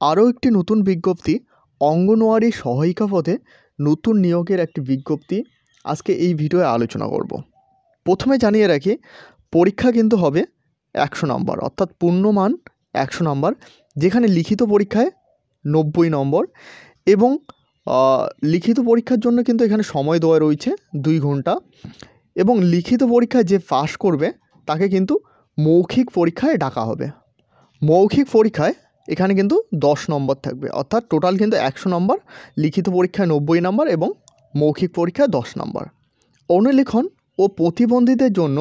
আরও একটি নতুন বিজ্ঞপ্তি, অঙ্গনওয়াড়ি সহায়িকা পদে নতুন নিয়োগের একটি বিজ্ঞপ্তি আজকে এই ভিডিওয়ে আলোচনা করব। প্রথমে জানিয়ে রাখি, পরীক্ষা কিন্তু হবে 100 নম্বর, অর্থাৎ পূর্ণমান 100 নম্বর, যেখানে লিখিত পরীক্ষায় 90 নম্বর এবং লিখিত পরীক্ষার জন্য কিন্তু এখানে সময় দেওয়া রয়েছে 2 ঘন্টা, এবং লিখিত পরীক্ষায় যে পাশ করবে তাকে কিন্তু মৌখিক পরীক্ষায় ডাকা হবে। মৌখিক পরীক্ষায় এখানে কিন্তু 10 নম্বর থাকবে, অর্থাৎ টোটাল কিন্তু 100 নম্বর, লিখিত পরীক্ষায় 90 নম্বর এবং মৌখিক পরীক্ষায় 10 নম্বর। অনুলিখন ও প্রতিবন্ধীদের জন্য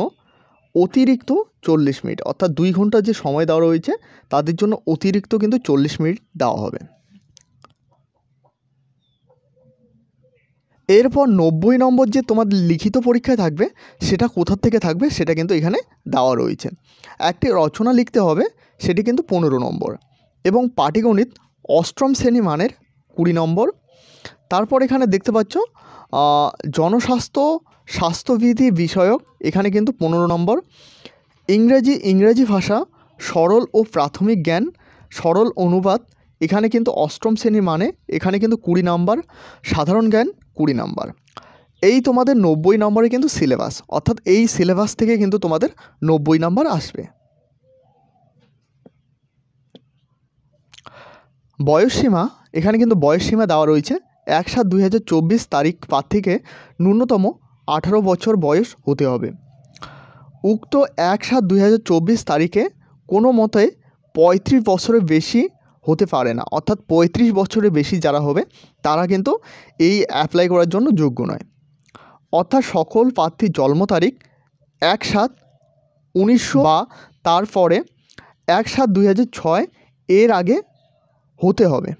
অতিরিক্ত 40 মিনিট, অর্থাৎ 2 ঘন্টা যে সময় দেওয়া রয়েছে তাদের জন্য অতিরিক্ত কিন্তু 40 মিনিট দেওয়া হবে। এরপর 90 নম্বর যে তোমাদের লিখিত পরীক্ষায় থাকবে সেটা কোথা থেকে থাকবে সেটা কিন্তু এখানে দেওয়া রয়েছে। একটি রচনা লিখতে হবে, সেটি কিন্তু 15 নম্বর, এবং পাটিগণিত অষ্টম শ্রেণী মানের 20 নম্বর। তারপর এখানে দেখতে পাচ্ছ জনস্বাস্থ্য স্বাস্থ্যবিধি বিষয়ক, এখানে কিন্তু 15 নম্বর। ইংরেজি ভাষা সরল ও প্রাথমিক জ্ঞান সরল অনুবাদ, এখানে কিন্তু অষ্টম শ্রেণী মানে, এখানে কিন্তু 20 নম্বর। সাধারণ জ্ঞান 20 নম্বর। এই তোমাদের 90 নম্বরে কিন্তু সিলেবাস, অর্থাৎ এই সিলেবাস থেকে কিন্তু তোমাদের 90 নম্বর আসবে। বয়সসীমা, এখানে কিন্তু বয়সসীমা দেওয়া রয়েছে 1/7/2024 তারিখ প্রার্থীকে ন্যূনতম 18 বছর বয়স হতে হবে। উক্ত 1/7/2024 তারিখে কোনো মতে 35 বছরের বেশি হতে পারে না, অর্থাৎ 35 বছরের বেশি যারা হবে তারা কিন্তু এই অ্যাপ্লাই করার জন্য যোগ্য নয়। অর্থাৎ সকল প্রার্থীর জন্ম তারিখ 1/7/1900 বা তারপরে 1/7/2006 এর আগে হতে হবে,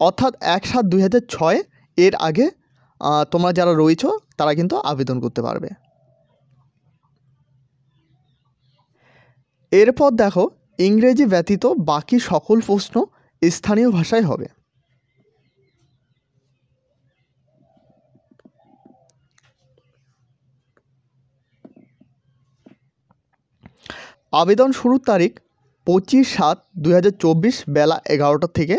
অর্থাৎ 1/7/2006 এর আগে তোমরা যারা রয়েছো তারা কিন্তু আবেদন করতে পারবে। এরপর দেখো, ইংরেজি ব্যতীত বাকি সকল প্রশ্ন স্থানীয় ভাষায় হবে। আবেদন শুরুর তারিখ 25/7/2024 বেলা 11টা থেকে।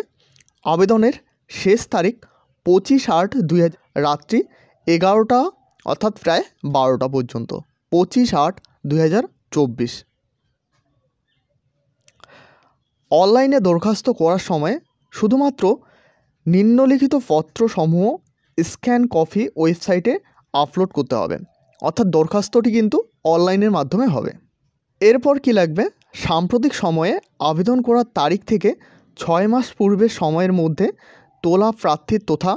আবেদনের শেষ তারিখ 25/8/2000 রাত্রি 11টা, অর্থাৎ প্রায় 12টা পর্যন্ত, 25/8/2024। অনলাইনে দরখাস্ত করার সময় শুধুমাত্র নিম্নলিখিত পত্রসমূহ স্ক্যান কপি ওয়েবসাইটে আপলোড করতে হবে, অর্থাৎ দরখাস্তটি কিন্তু অনলাইনের মাধ্যমে হবে। এরপর কি লাগবে, সাম্প্রতিক সময়ে আবেদন করার তারিখ থেকে 6 মাস পূর্বের সময়ের মধ্যে তোলা প্রার্থীর তথা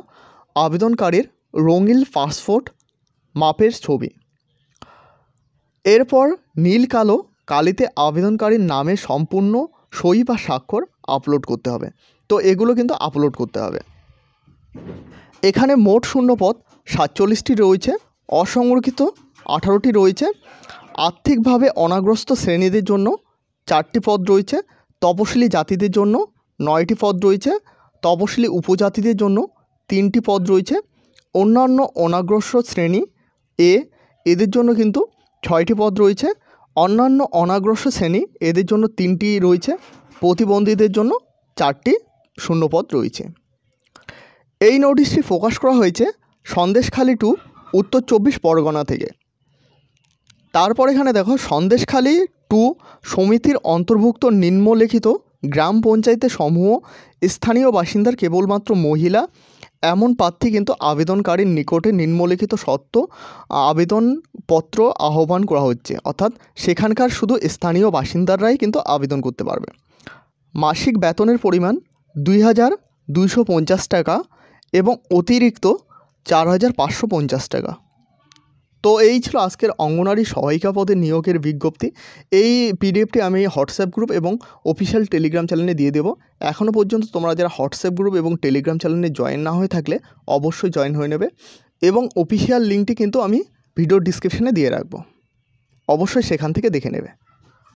আবেদনকারীর রঙিন পাসপোর্ট মাপের ছবি। এরপর নীল কালো কালিতে আবেদনকারীর নামে সম্পূর্ণ সই বা স্বাক্ষর আপলোড করতে হবে। তো এগুলো কিন্তু আপলোড করতে হবে। এখানে মোট শূন্যপদ 47টি রয়েছে, অসংরক্ষিত 18টি রয়েছে, আর্থিকভাবে অনাগ্রস্ত শ্রেণীদের জন্য 4টি পদ রয়েছে, তপশিলি জাতিদের জন্য 9টি পদ রয়েছে, তপশিলি উপজাতিদের জন্য 3টি পদ রয়েছে, অন্যান্য অনাগ্রস্ত শ্রেণী এদের জন্য কিন্তু 6টি পদ রয়েছে, অন্যান্য অনাগ্রস্ত শ্রেণী এদের জন্য 3টি রয়েছে, প্রতিবন্ধীদের জন্য 4টি শূন্যপদ রয়েছে। এই নোটিশটি প্রকাশ করা হয়েছে সন্দেশখালী 2 উত্তর 24 পরগনা থেকে। তারপর এখানে দেখো, সন্দেশখালী 2 সমিতির অন্তর্ভুক্ত নিম্নলিখিত গ্রাম পঞ্চায়েতে সমূহ স্থানীয় বাসিন্দার কেবলমাত্র মহিলা এমন প্রার্থী কিন্তু আবেদনকারীর নিকটে নিম্নলিখিত সত্ত্ব আবেদনপত্র আহ্বান করা হচ্ছে, অর্থাৎ সেখানকার শুধু স্থানীয় বাসিন্দারাই কিন্তু আবেদন করতে পারবে। মাসিক বেতনের পরিমাণ 2,250 টাকা এবং অতিরিক্ত 4,550 টাকা। তো এই ছিল আজকের অঙ্গনওয়াড়ি সহায়িকা পদে নিয়োগের বিজ্ঞপ্তি। এই পিডিএফটি আমি হোয়াটসঅ্যাপ গ্রুপ এবং অফিসিয়াল টেলিগ্রাম চ্যানেলে দিয়ে দেবো। এখনও পর্যন্ত তোমরা যারা হোয়াটসঅ্যাপ গ্রুপ এবং টেলিগ্রাম চ্যানেলে জয়েন না হয়ে থাকলে অবশ্যই জয়েন হয়ে নেবে, এবং অফিসিয়াল লিঙ্কটি কিন্তু আমি ভিডিওর ডিসক্রিপশানে দিয়ে রাখবো, অবশ্যই সেখান থেকে দেখে নেবে।